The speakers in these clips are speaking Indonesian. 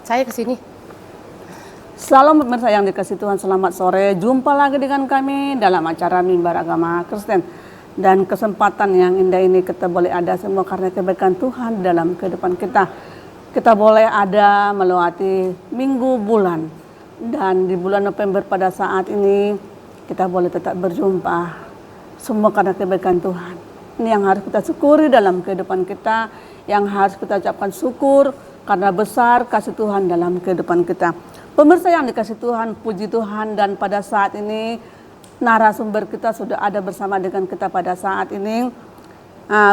Saya ke sini. Salam pemirsa yang dikasihi Tuhan, selamat sore. Jumpa lagi dengan kami dalam acara Mimbar Agama Kristen. Dan kesempatan yang indah ini kita boleh ada semua karena kebaikan Tuhan dalam kehidupan kita. Kita boleh ada melewati minggu bulan. Dan di bulan November pada saat ini kita boleh tetap berjumpa. Semua karena kebaikan Tuhan. Ini yang harus kita syukuri dalam kehidupan kita. Yang harus kita ucapkan syukur karena besar kasih Tuhan dalam kehidupan kita. Pemirsa yang dikasih Tuhan, puji Tuhan, dan pada saat ini narasumber kita sudah ada bersama dengan kita pada saat ini.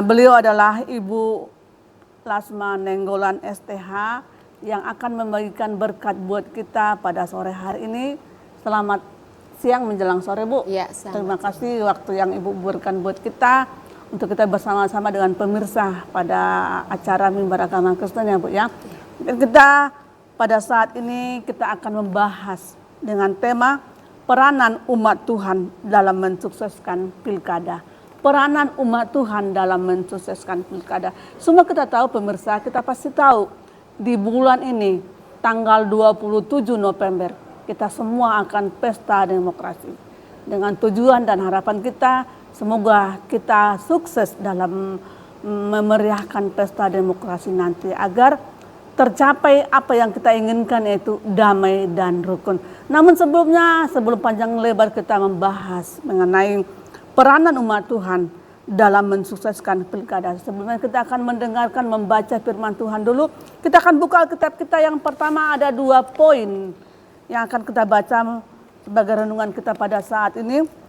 Beliau adalah Ibu Lasma Nenggolan STH yang akan membagikan berkat buat kita pada sore hari ini. Selamat siang menjelang sore, Bu. Ya, terima kasih waktu yang Ibu berikan buat kita untuk kita bersama-sama dengan pemirsa pada acara Mimbar Agama Kristen ya, Bu ya. Dan kita pada saat ini kita akan membahas dengan tema peranan umat Tuhan dalam mensukseskan pilkada. Peranan umat Tuhan dalam mensukseskan pilkada. Semua kita tahu pemirsa, kita pasti tahu di bulan ini tanggal 27 November kita semua akan pesta demokrasi. Dengan tujuan dan harapan kita semoga kita sukses dalam memeriahkan pesta demokrasi nanti agar tercapai apa yang kita inginkan, yaitu damai dan rukun. Namun sebelum panjang lebar kita membahas mengenai peranan umat Tuhan dalam mensukseskan pilkada. Sebelumnya kita akan mendengarkan membaca firman Tuhan dulu. Kita akan buka Alkitab kita. Yang pertama ada 2 poin yang akan kita baca sebagai renungan kita pada saat ini.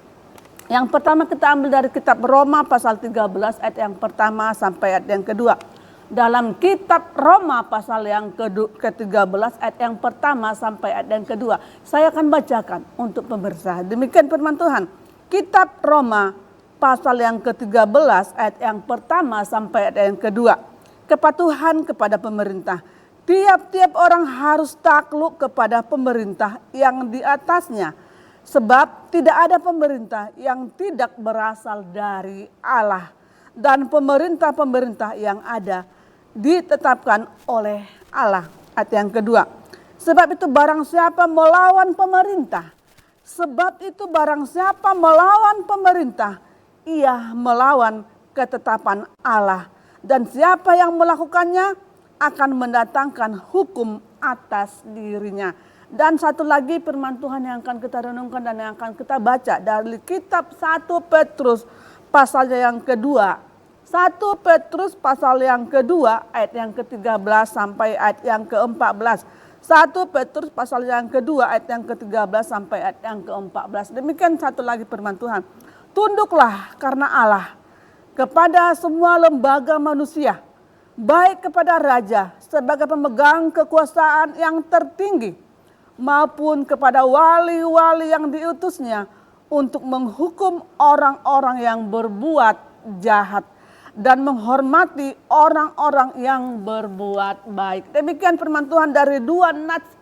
Yang pertama kita ambil dari kitab Roma pasal 13 ayat yang pertama sampai ayat yang kedua. Dalam kitab Roma pasal yang ke-13 ayat yang pertama sampai ayat yang kedua. Saya akan bacakan untuk pemirsa. Demikian firman Tuhan. Kitab Roma pasal yang ke-13 ayat yang pertama sampai ayat yang kedua. Kepatuhan kepada pemerintah. Tiap-tiap orang harus takluk kepada pemerintah yang di atasnya. Sebab tidak ada pemerintah yang tidak berasal dari Allah. Dan pemerintah-pemerintah yang ada ditetapkan oleh Allah. Ayat yang kedua. Sebab itu barang siapa melawan pemerintah. Sebab itu barang siapa melawan pemerintah. Ia melawan ketetapan Allah. Dan siapa yang melakukannya akan mendatangkan hukum atas dirinya. Dan satu lagi firman Tuhan yang akan kita renungkan dan yang akan kita baca dari kitab 1 Petrus pasal yang kedua. 1 Petrus pasal yang kedua ayat yang ke-13 sampai ayat yang ke-14. 1 Petrus pasal yang kedua ayat yang ke-13 sampai ayat yang ke-14. Demikian satu lagi firman Tuhan. Tunduklah karena Allah kepada semua lembaga manusia, baik kepada raja sebagai pemegang kekuasaan yang tertinggi, maupun kepada wali-wali yang diutusnya untuk menghukum orang-orang yang berbuat jahat dan menghormati orang-orang yang berbuat baik. Demikian firman Tuhan dari 2 nats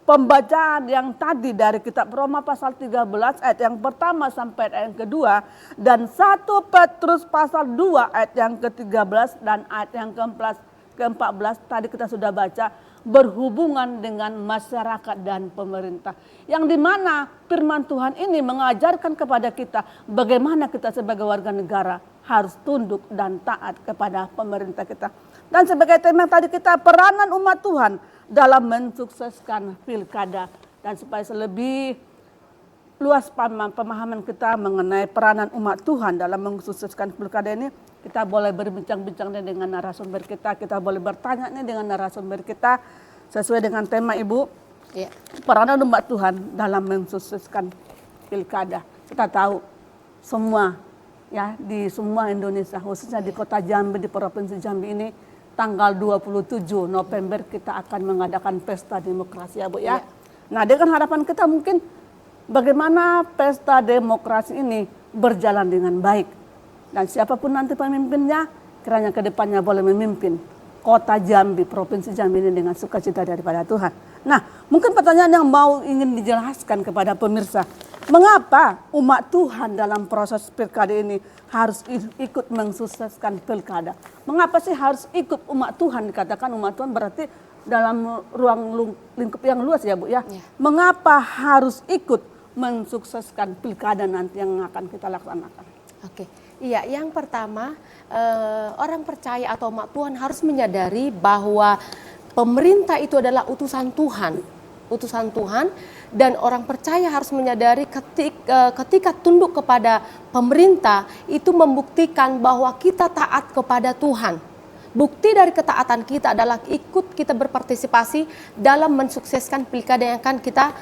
pembacaan yang tadi dari kitab Roma pasal 13 ayat yang pertama sampai ayat yang kedua. Dan 1 Petrus pasal 2 ayat yang ke-13 dan ayat yang ke-14 tadi kita sudah baca. Berhubungan dengan masyarakat dan pemerintah. Yang dimana firman Tuhan ini mengajarkan kepada kita bagaimana kita sebagai warga negara harus tunduk dan taat kepada pemerintah kita. Dan sebagai tema tadi kita peranan umat Tuhan dalam mensukseskan pilkada. Dan supaya lebih luas pemahaman kita mengenai peranan umat Tuhan dalam mensukseskan pilkada ini, kita boleh berbincang-bincang dengan narasumber kita, kita boleh bertanya dengan narasumber kita sesuai dengan tema Ibu. Ya. Peranan umat Tuhan dalam mensukseskan pilkada. Kita tahu semua ya di semua Indonesia, khususnya di kota Jambi, di provinsi Jambi ini, tanggal 27 November kita akan mengadakan pesta demokrasi ya Bu ya. Nah dengan harapan kita mungkin bagaimana pesta demokrasi ini berjalan dengan baik. Dan siapapun nanti pemimpinnya, kiranya ke depannya boleh memimpin kota Jambi, provinsi Jambi ini dengan sukacita daripada Tuhan. Nah, mungkin pertanyaan yang ingin dijelaskan kepada pemirsa. Mengapa umat Tuhan dalam proses pilkada ini harus ikut mensukseskan pilkada? Mengapa sih harus ikut umat Tuhan? Dikatakan umat Tuhan berarti dalam ruang lingkup yang luas ya Bu ya. Mengapa harus ikut mensukseskan pilkada nanti yang akan kita laksanakan? Oke, iya, yang pertama orang percaya atau umat Tuhan harus menyadari bahwa pemerintah itu adalah utusan Tuhan, dan orang percaya harus menyadari ketika tunduk kepada pemerintah itu membuktikan bahwa kita taat kepada Tuhan. Bukti dari ketaatan kita adalah ikut kita berpartisipasi dalam mensukseskan pilkada yang akan kita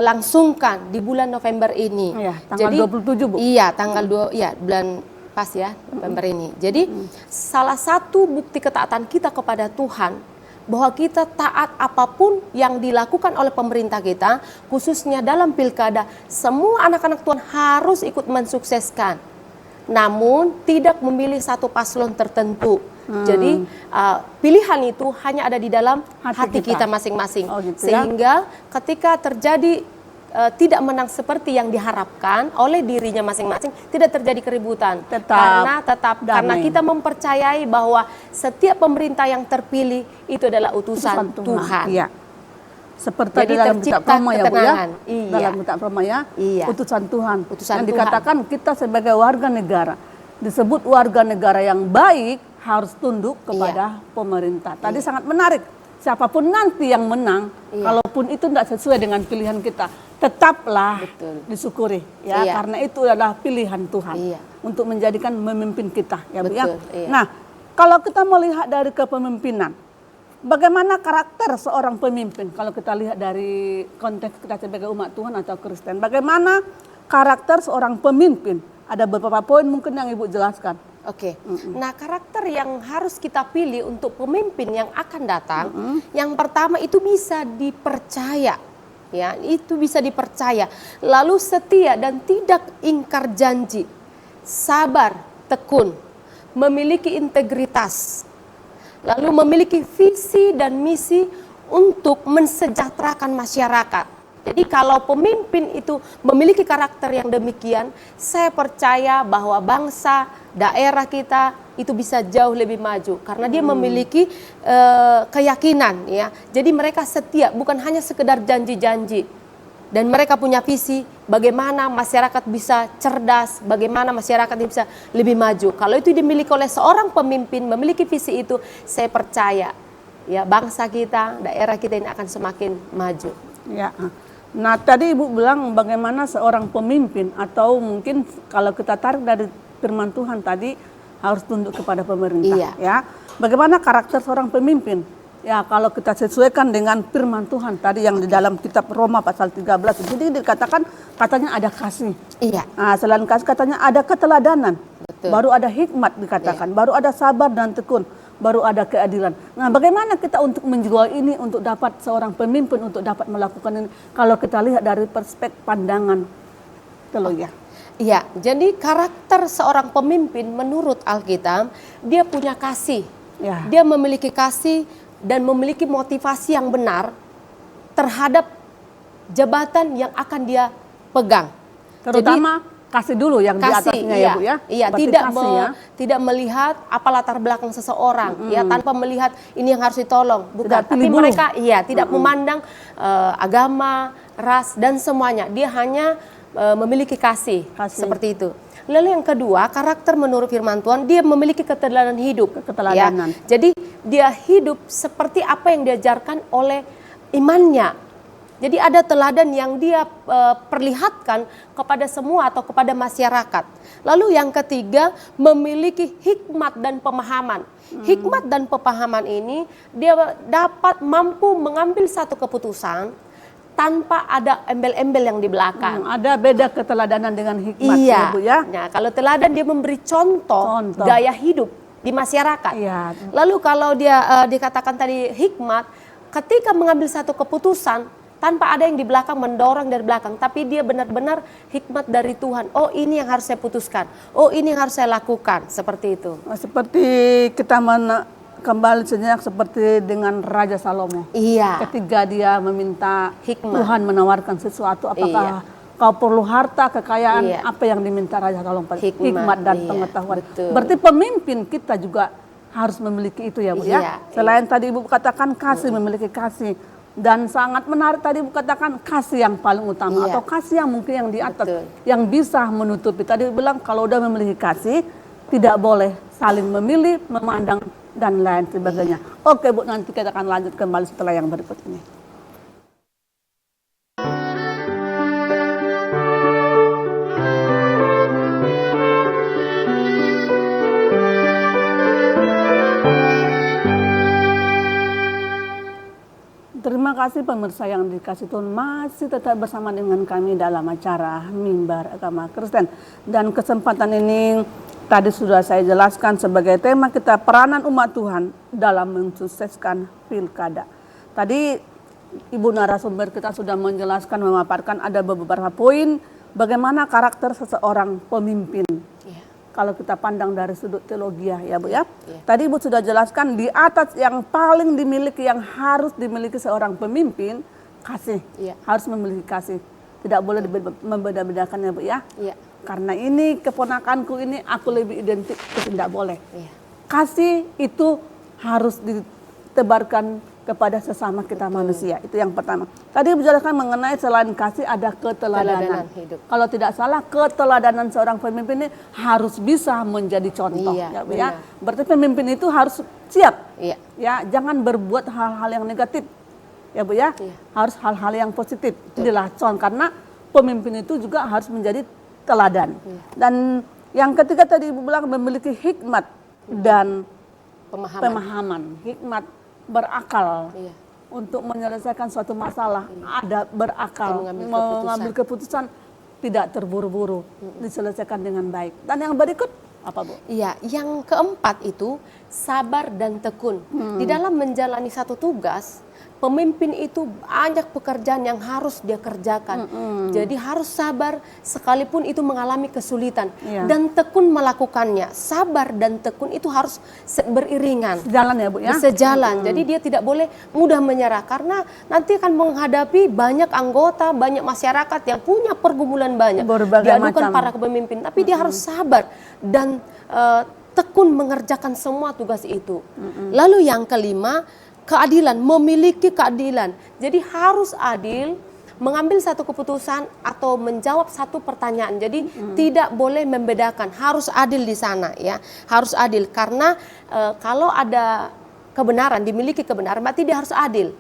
langsungkan di bulan November ini. Ya, tanggal 27 Bu. Iya, tanggal 2, ya bulan pas ya, November ini. Jadi salah satu bukti ketaatan kita kepada Tuhan bahwa kita taat apapun yang dilakukan oleh pemerintah kita, khususnya dalam pilkada, semua anak-anak Tuhan harus ikut mensukseskan. Namun tidak memilih satu paslon tertentu. Jadi pilihan itu hanya ada di dalam hati kita masing-masing. Oh, gitu ya? Sehingga ketika terjadi tidak menang seperti yang diharapkan oleh dirinya masing-masing, tidak terjadi keributan. Karena kita mempercayai bahwa setiap pemerintah yang terpilih itu adalah utusan Tuhan. Iya. Seperti jadi dalam kitab Roma ya Bu ya. Iya. Dalam kitab Roma ya, utusan Tuhan. Yang Tuhan. dikatakan kita sebagai warga negara, disebut warga negara yang baik harus tunduk kepada pemerintah. Tadi sangat menarik. Siapapun nanti yang menang, kalaupun itu tidak sesuai dengan pilihan kita, tetaplah disyukuri ya, karena itu adalah pilihan Tuhan untuk menjadikan memimpin kita ya Bu ya. Nah, kalau kita melihat dari kepemimpinan, bagaimana karakter seorang pemimpin? Kalau kita lihat dari konteks kita sebagai umat Tuhan atau Kristen, bagaimana karakter seorang pemimpin? Ada beberapa poin mungkin yang Ibu jelaskan. Oke, nah karakter yang harus kita pilih untuk pemimpin yang akan datang, yang pertama itu bisa dipercaya, ya, itu bisa dipercaya. Lalu setia dan tidak ingkar janji, sabar, tekun, memiliki integritas, lalu memiliki visi dan misi untuk mensejahterakan masyarakat. Jadi kalau pemimpin itu memiliki karakter yang demikian, saya percaya bahwa bangsa, daerah kita itu bisa jauh lebih maju karena dia memiliki keyakinan ya. Jadi mereka setia, bukan hanya sekedar janji-janji. Dan mereka punya visi bagaimana masyarakat bisa cerdas, bagaimana masyarakat bisa lebih maju. Kalau itu dimiliki oleh seorang pemimpin, memiliki visi itu, saya percaya ya bangsa kita, daerah kita ini akan semakin maju. Ya. Nah, tadi Ibu bilang bagaimana seorang pemimpin, atau mungkin kalau kita tarik dari firman Tuhan tadi harus tunduk kepada pemerintah ya. Bagaimana karakter seorang pemimpin? Ya, kalau kita sesuaikan dengan firman Tuhan tadi yang di dalam kitab Roma pasal 13, jadi dikatakan katanya ada kasih. Iya. Nah, selain kasih katanya ada keteladanan. Betul. Baru ada hikmat dikatakan, baru ada sabar dan tekun, baru ada keadilan. Nah, bagaimana kita untuk menjual ini untuk dapat seorang pemimpin untuk dapat melakukan ini? Kalau kita lihat dari perspektif pandangan teologi. Iya, jadi karakter seorang pemimpin menurut Alkitab, dia punya kasih. Ya. Dia memiliki kasih dan memiliki motivasi yang benar terhadap jabatan yang akan dia pegang. Terutama kasih dulu yang di atasnya ya Bu ya. Iya, tidak melihat apa latar belakang seseorang ya, tanpa melihat ini yang harus ditolong, bukan. Tapi mereka tidak memandang agama, ras dan semuanya. Dia hanya memiliki kasih seperti itu. Lalu yang kedua, karakter menurut firman Tuhan, dia memiliki keteladanan hidup. Keteladanan. Ya. Jadi dia hidup seperti apa yang diajarkan oleh imannya. Jadi ada teladan yang dia perlihatkan kepada semua atau kepada masyarakat. Lalu yang ketiga, memiliki hikmat dan pemahaman. Hikmat dan pemahaman ini dia dapat mampu mengambil satu keputusan tanpa ada embel-embel yang di belakang. Ada beda keteladanan dengan hikmat ya Bu ya. Nah, kalau teladan dia memberi contoh gaya hidup di masyarakat. Iya. Lalu kalau dia dikatakan tadi hikmat, ketika mengambil satu keputusan tanpa ada yang di belakang mendorong dari belakang, tapi dia benar-benar hikmat dari Tuhan. Oh, ini yang harus saya putuskan. Oh, ini yang harus saya lakukan. Seperti itu. Seperti kita kembali sejenak seperti dengan Raja Salomo. Iya. Ketika dia meminta hikmat. Tuhan menawarkan sesuatu, apakah kau perlu harta, kekayaan, apa yang diminta Raja Salomo? Hikmat dan pengetahuan. Betul. Berarti pemimpin kita juga harus memiliki itu ya Bu Iya, ya. Selain tadi Ibu katakan kasih, memiliki kasih. Dan sangat menarik tadi Ibu katakan kasih yang paling utama Iya. atau kasih yang mungkin yang di atas, Betul. yang bisa menutupi. Tadi bilang kalau udah memiliki kasih tidak boleh saling memilih, memandang dan lain sebagainya. Oke Bu, nanti kita akan lanjut kembali setelah yang berikut ini. Terima kasih pemirsa yang dikasih Tuhan, masih tetap bersama dengan kami dalam acara Mimbar Agama Kristen. Dan kesempatan ini tadi sudah saya jelaskan sebagai tema kita, peranan umat Tuhan dalam mensukseskan pilkada. Tadi Ibu narasumber kita sudah menjelaskan, memaparkan ada beberapa poin bagaimana karakter seseorang pemimpin. Iya. Kalau kita pandang dari sudut teologi ya Bu ya. Iya. Tadi Ibu sudah jelaskan di atas yang paling dimiliki, yang harus dimiliki seorang pemimpin, kasih. Iya. Harus memiliki kasih. Tidak boleh membeda-bedakan ya Bu ya. Iya. Karena ini keponakanku ini aku lebih identik, itu tidak boleh. Iya. Kasih itu harus ditebarkan kepada sesama kita manusia. Itu yang pertama. Tadi dijelaskan mengenai selain kasih ada keteladanan. Keteladanan hidup. Kalau tidak salah, keteladanan seorang pemimpin ini harus bisa menjadi contoh. Iya, Ya, Bu, ya. benar. Berarti pemimpin itu harus siap. Iya. Ya, jangan berbuat hal-hal yang negatif. Ya Bu ya. Iya. Harus hal-hal yang positif. Inilah contoh, karena pemimpin itu juga harus menjadi teladan. Iya. Dan yang ketiga tadi Ibu bilang memiliki hikmat dan pemahaman. Hikmat, berakal. Iya. Untuk menyelesaikan suatu masalah, ada berakal, Dan mengambil keputusan tidak terburu-buru, diselesaikan dengan baik. Dan yang berikut apa Bu? Iya, yang keempat itu sabar dan tekun. Di dalam menjalani satu tugas, pemimpin itu banyak pekerjaan yang harus dia kerjakan. Jadi harus sabar sekalipun itu mengalami kesulitan. Iya. Dan tekun melakukannya. Sabar dan tekun itu harus beriringan. Sejalan ya Bu ya? Sejalan. Jadi dia tidak boleh mudah menyerah. Karena nanti akan menghadapi banyak anggota, banyak masyarakat yang punya pergumulan banyak. Berbagai Diadukan macam. para pemimpin. Tapi dia harus sabar dan tekun mengerjakan semua tugas itu. Lalu yang kelima, keadilan, memiliki keadilan. Jadi harus adil, mengambil satu keputusan atau menjawab satu pertanyaan. Jadi tidak boleh membedakan, harus adil di sana ya. Harus adil karena kalau ada kebenaran, dimiliki kebenaran, berarti dia harus adil.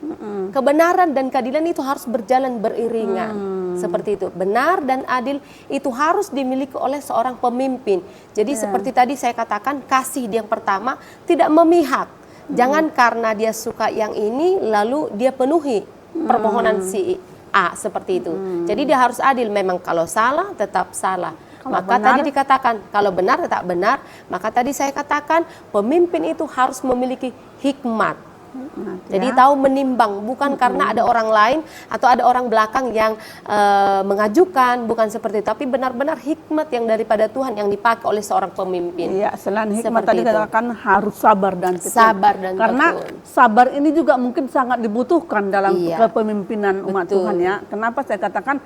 Kebenaran dan keadilan itu harus berjalan beriringan. Seperti itu. Benar dan adil itu harus dimiliki oleh seorang pemimpin. Jadi seperti tadi saya katakan, kasih yang pertama tidak memihak. Jangan karena dia suka yang ini lalu dia penuhi permohonan si A seperti itu. Jadi dia harus adil. Memang kalau salah tetap salah. Kalau maka benar, tadi dikatakan kalau benar tetap benar. Maka tadi saya katakan pemimpin itu harus memiliki hikmat. Jadi tahu menimbang, bukan karena ada orang lain atau ada orang belakang yang mengajukan, bukan seperti itu, tapi benar-benar hikmat yang daripada Tuhan yang dipakai oleh seorang pemimpin. Iya, selain hikmat Seperti tadi itu. katakan harus sabar dan tekun. Sabar dan Karena tekun. sabar ini juga mungkin sangat dibutuhkan dalam Iya. kepemimpinan umat Betul. Tuhan ya. Kenapa saya katakan?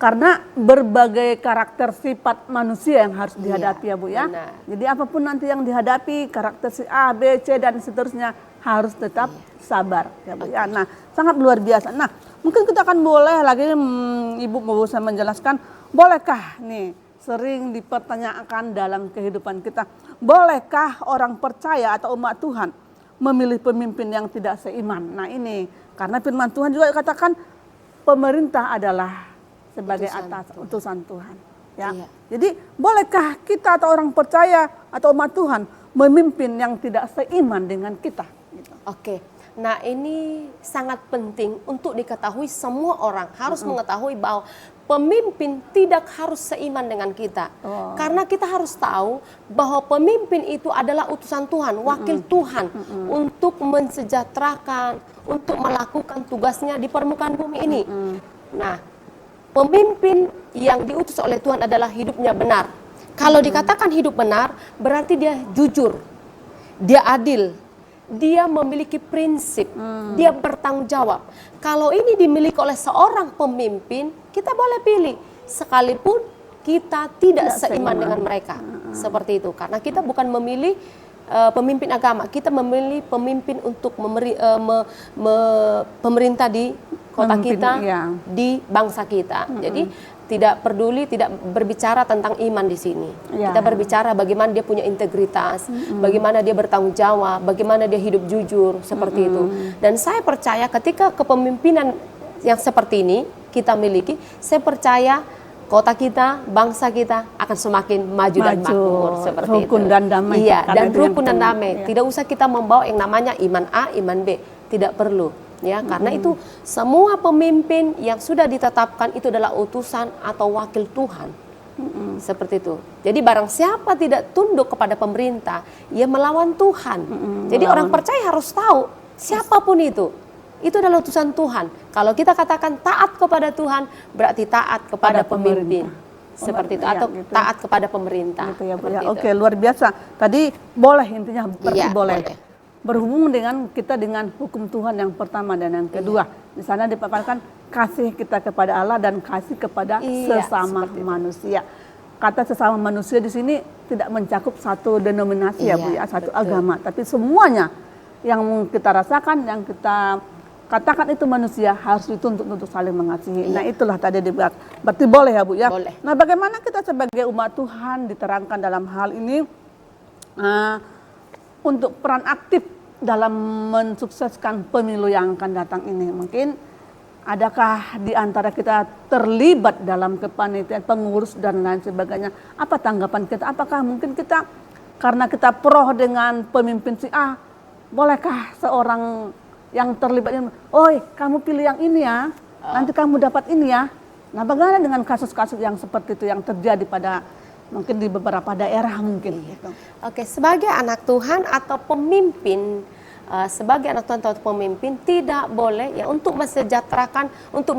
Karena berbagai karakter sifat manusia yang harus dihadapi ya Bu ya. benar. Jadi apapun nanti yang dihadapi, karakter si A, B, C dan seterusnya harus tetap sabar ya Bu ya. Nah, sangat luar biasa. Nah, mungkin kita akan boleh lagi Ibu mau saya menjelaskan, bolehkah nih sering dipertanyakan dalam kehidupan kita, bolehkah orang percaya atau umat Tuhan memilih pemimpin yang tidak seiman? Nah, ini karena firman Tuhan juga katakan pemerintah adalah sebagai utusan Tuhan. Ya. Iya. Jadi bolehkah kita atau orang percaya atau umat Tuhan memimpin yang tidak seiman dengan kita? Gitu. Oke, nah ini sangat penting untuk diketahui, semua orang harus mengetahui bahwa pemimpin tidak harus seiman dengan kita. Karena kita harus tahu bahwa pemimpin itu adalah utusan Tuhan, wakil Tuhan untuk mensejahterakan, untuk melakukan tugasnya di permukaan bumi ini. Nah, pemimpin yang diutus oleh Tuhan adalah hidupnya benar. Kalau dikatakan hidup benar, berarti dia jujur, dia adil, dia memiliki prinsip, dia bertanggung jawab. Kalau ini dimiliki oleh seorang pemimpin, kita boleh pilih, sekalipun kita tidak seiman dengan mereka. Seperti itu, karena kita bukan memilih pemimpin agama, kita memilih pemimpin untuk pemerintah di kota Memimpin, kita, iya. di bangsa kita. Jadi tidak peduli, tidak berbicara tentang iman di sini. Iya. Kita berbicara bagaimana dia punya integritas, bagaimana dia bertanggung jawab, bagaimana dia hidup jujur, seperti itu. Dan saya percaya ketika kepemimpinan yang seperti ini kita miliki, saya percaya kota kita, bangsa kita akan semakin maju dan makmur, seperti rukun itu. dan damai. Iya, Karena dan itu yang rukun dan penting. damai. Iya. Tidak usah kita membawa yang namanya iman A, iman B, tidak perlu. Ya, karena itu semua pemimpin yang sudah ditetapkan itu adalah utusan atau wakil Tuhan. Seperti itu. Jadi barang siapa tidak tunduk kepada pemerintah, ia melawan Tuhan. Jadi orang percaya harus tahu siapapun itu adalah utusan Tuhan. Kalau kita katakan taat kepada Tuhan, berarti taat kepada pemimpin. Seperti itu, atau gitu. taat kepada pemerintah. Gitu ya, Bu. Seperti Ya, itu. oke, luar biasa. Tadi boleh, intinya berarti Iya, boleh. boleh. Berhubung dengan kita dengan hukum Tuhan yang pertama dan yang kedua. Di sana dipaparkan kasih kita kepada Allah dan kasih kepada Iya, sesama seperti itu. manusia. Kata sesama manusia di sini tidak mencakup satu denominasi ya, Bu, ya, Iya, satu betul. agama, tapi semuanya yang kita rasakan, yang kita katakan itu manusia harus dituntut untuk saling mengasihi. Nah, itulah tadi dibuat. Berarti boleh ya, Bu, ya. Boleh. Nah, bagaimana kita sebagai umat Tuhan diterangkan dalam hal ini untuk peran aktif dalam mensukseskan pemilu yang akan datang ini? Mungkin adakah di antara kita terlibat dalam kepanitiaan, pengurus dan lain sebagainya? Apa tanggapan kita? Apakah mungkin kita karena kita pro dengan pemimpin si A, bolehkah seorang yang terlibat ini, "Oi, kamu pilih yang ini ya, nanti kamu dapat ini ya." Nah, bagaimana dengan kasus-kasus yang seperti itu yang terjadi pada mungkin di beberapa daerah mungkin? Gitu. Oke, sebagai anak Tuhan atau pemimpin, sebagai anak Tuhan atau pemimpin tidak boleh ya untuk mensejahterakan, untuk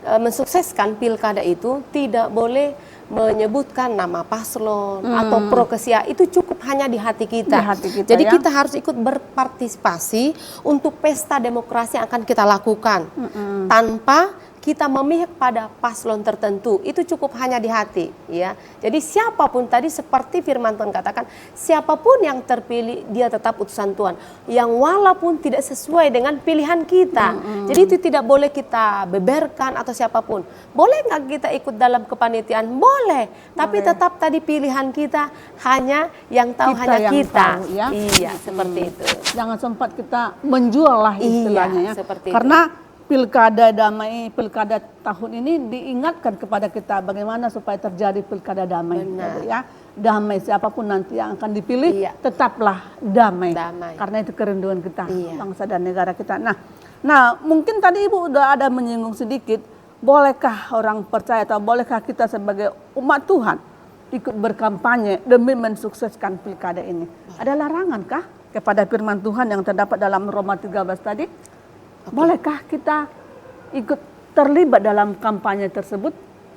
mensukseskan pilkada itu tidak boleh menyebutkan nama paslon atau pro ke si A. Itu cukup hanya di hati kita. Di hati kita, Jadi ya. kita harus ikut berpartisipasi untuk pesta demokrasi yang akan kita lakukan tanpa kita memihak pada paslon tertentu. Itu cukup hanya di hati, ya. Jadi siapapun tadi seperti firman Tuhan katakan, siapapun yang terpilih dia tetap utusan Tuhan, yang walaupun tidak sesuai dengan pilihan kita. Jadi itu tidak boleh kita beberkan atau siapapun. Boleh nggak kita ikut dalam kepanitiaan? Boleh, tapi tetap tadi pilihan kita hanya yang tahu Kita hanya yang kita. tahu, ya. Iya, seperti itu. Jangan sempat kita menjual lah istilahnya, Iya, ya. seperti Karena pilkada damai, pilkada tahun ini diingatkan kepada kita bagaimana supaya terjadi pilkada damai. Benar. Ya, damai siapapun nanti yang akan dipilih, Iya. tetaplah damai. Damai. Karena itu kerinduan kita, Iya. bangsa dan negara kita. Nah, mungkin tadi Ibu udah ada menyinggung sedikit, bolehkah orang percaya atau bolehkah kita sebagai umat Tuhan ikut berkampanye demi mensukseskan pilkada ini? Ada larangan kah kepada firman Tuhan yang terdapat dalam Roma 13 tadi? Bolehkah kita ikut terlibat dalam kampanye tersebut?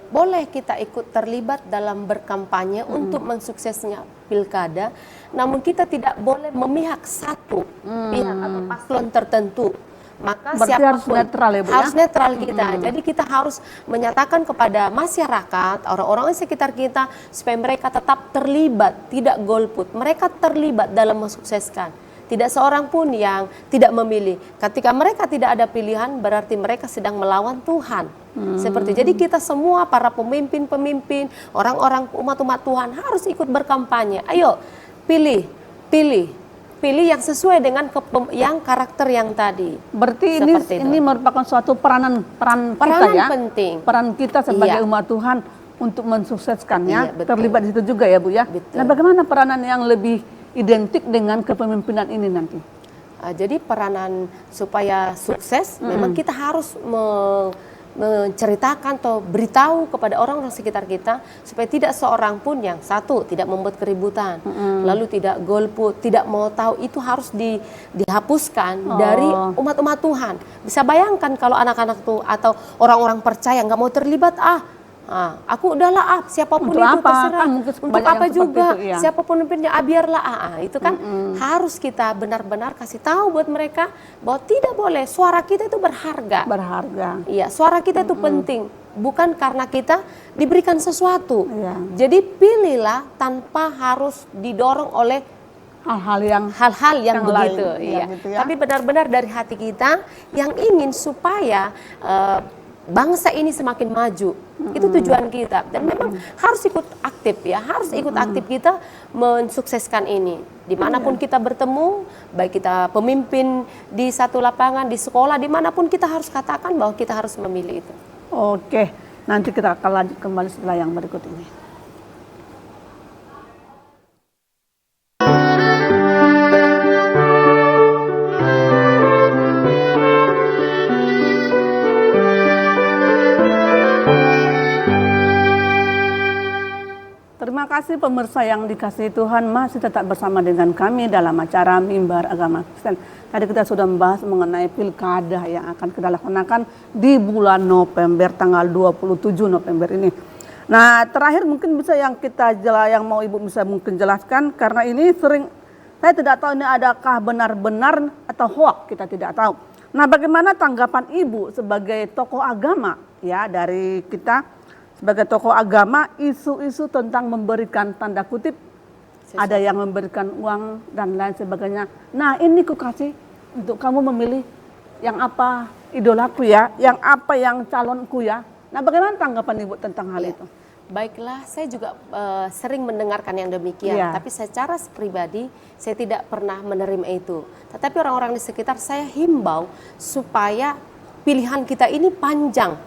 Boleh kita ikut terlibat dalam berkampanye untuk mensuksesnya pilkada, namun kita tidak boleh memihak satu pihak atau paslon tertentu. Maka Berarti harus siapapun netral ya, Bu, ya? harus netral kita. Jadi kita harus menyatakan kepada masyarakat, orang-orang di sekitar kita supaya mereka tetap terlibat, tidak golput. Mereka terlibat dalam mensukseskan. Tidak seorang pun yang tidak memilih. Ketika mereka tidak ada pilihan, berarti mereka sedang melawan Tuhan. Seperti jadi kita semua para pemimpin-pemimpin, orang-orang umat-umat Tuhan harus ikut berkampanye. Ayo, pilih yang sesuai dengan yang karakter yang tadi. Berarti Seperti ini itu. merupakan suatu peran kita Peranan ya. penting. Peran kita sebagai Iya. umat Tuhan untuk mensukseskannya, Iya, betul. terlibat di situ juga ya, Bu, ya. Betul. Nah, bagaimana peranan yang lebih identik dengan kepemimpinan ini nanti? Jadi peranan supaya sukses, memang kita harus menceritakan atau beritahu kepada orang-orang sekitar kita supaya tidak seorang pun yang satu tidak membuat keributan, lalu tidak golput, tidak mau tahu, itu harus dihapuskan dari umat-umat Tuhan. Bisa bayangkan kalau anak-anak tuh atau orang-orang percaya nggak mau terlibat, aku udahlah siapapun Untuk itu apa? terserah, Kan mungkin untuk banyak apa yang seperti juga, itu, iya. siapapun pemimpinnya biarlah itu kan harus kita benar-benar kasih tahu buat mereka bahwa tidak boleh, suara kita itu berharga. Berharga. Iya, suara kita itu penting, bukan karena kita diberikan sesuatu. Iya. Jadi pilihlah tanpa harus didorong oleh hal-hal yang begitu, lain, iya. gitu ya. Tapi benar-benar dari hati kita yang ingin supaya bangsa ini semakin maju. Itu tujuan kita. Dan memang harus ikut aktif ya, harus ikut aktif kita mensukseskan ini. Dimanapun kita bertemu, baik kita pemimpin di satu lapangan, di sekolah, dimanapun kita harus katakan bahwa kita harus memilih itu. Oke, nanti kita akan lanjut kembali setelah yang berikut ini. Terima kasih pemirsa yang dikasihi Tuhan, masih tetap bersama dengan kami dalam acara Mimbar Agama Kristen. Tadi kita sudah membahas mengenai pilkada yang akan kita laksanakan di bulan November, tanggal 27 November ini. Nah, terakhir mungkin bisa yang mau Ibu bisa mungkin jelaskan, karena ini sering, saya tidak tahu ini adakah benar-benar atau hoax, kita tidak tahu. Nah, bagaimana tanggapan Ibu sebagai tokoh agama ya, dari kita sebagai tokoh agama, isu-isu tentang memberikan tanda kutip, ada yang memberikan uang dan lain sebagainya. Nah, ini ku kasih untuk kamu memilih yang apa idolaku ya, yang apa yang calonku ya. Nah, bagaimana tanggapan Ibu tentang hal itu? Baiklah, saya juga sering mendengarkan yang demikian, tapi secara pribadi saya tidak pernah menerima itu. Tetapi orang-orang di sekitar saya himbau supaya pilihan kita ini panjang,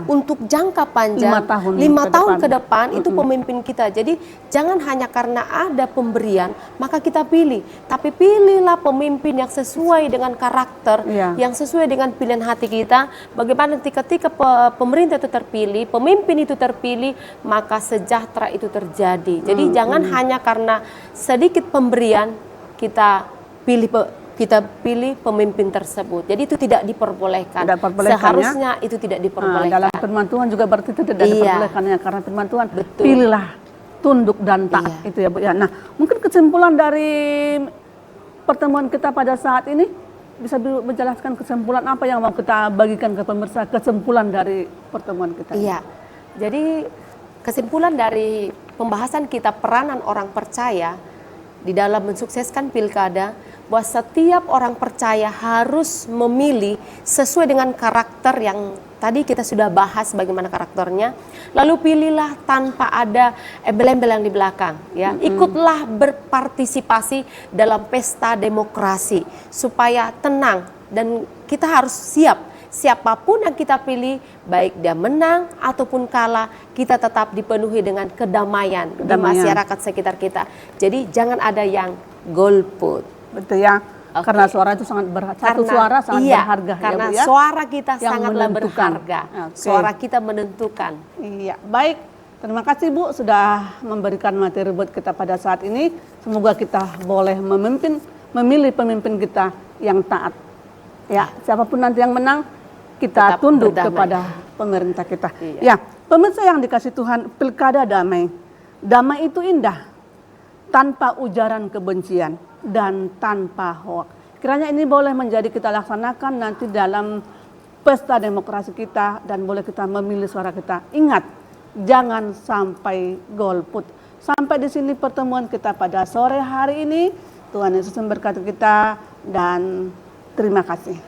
untuk jangka panjang, 5 tahun ke depan itu pemimpin kita. Jadi jangan hanya karena ada pemberian maka kita pilih, tapi pilihlah pemimpin yang sesuai dengan karakter, yang sesuai dengan pilihan hati kita. Bagaimana nanti ketika pemerintah itu terpilih, pemimpin itu terpilih, maka sejahtera itu terjadi. Jadi jangan hanya karena sedikit pemberian kita pilih pemimpin tersebut. Jadi itu tidak diperbolehkan. Seharusnya itu tidak diperbolehkan. Dalam firman Tuhan juga berarti itu tidak diperbolehkan ya, karena firman Tuhan pilihlah, tunduk dan taat itu ya Bu ya. Nah, mungkin kesimpulan dari pertemuan kita pada saat ini, bisa menjelaskan kesimpulan apa yang mau kita bagikan ke pemirsa, kesimpulan dari pertemuan kita? Iya. Jadi kesimpulan dari pembahasan kita peranan orang percaya di dalam mensukseskan pilkada, bahwa setiap orang percaya harus memilih sesuai dengan karakter yang tadi kita sudah bahas bagaimana karakternya. Lalu pilihlah tanpa ada embel-embel yang di belakang ya. Ikutlah berpartisipasi dalam pesta demokrasi supaya tenang, dan kita harus siap. Siapapun yang kita pilih, baik dia menang ataupun kalah, kita tetap dipenuhi dengan kedamaian di masyarakat sekitar kita. Jadi jangan ada yang golput. Betul ya, karena suara itu sangat suara sangat berharga. Karena ya, Bu, ya? Suara kita sangatlah berharga. Suara kita menentukan. Iya, baik. Terima kasih Bu sudah memberikan materi buat kita pada saat ini. Semoga kita boleh memilih pemimpin kita yang taat. Ya, siapapun nanti yang menang, kita tetap tunduk kepada pemerintah kita. Ya, pemirsa yang dikasih Tuhan, pilkada damai. Damai itu indah, tanpa ujaran kebencian dan tanpa hoak. Kiranya ini boleh menjadi kita laksanakan nanti dalam pesta demokrasi kita, dan boleh kita memilih suara kita. Ingat, jangan sampai golput. Sampai di sini pertemuan kita pada sore hari ini. Tuhan Yesus memberkati kita dan terima kasih.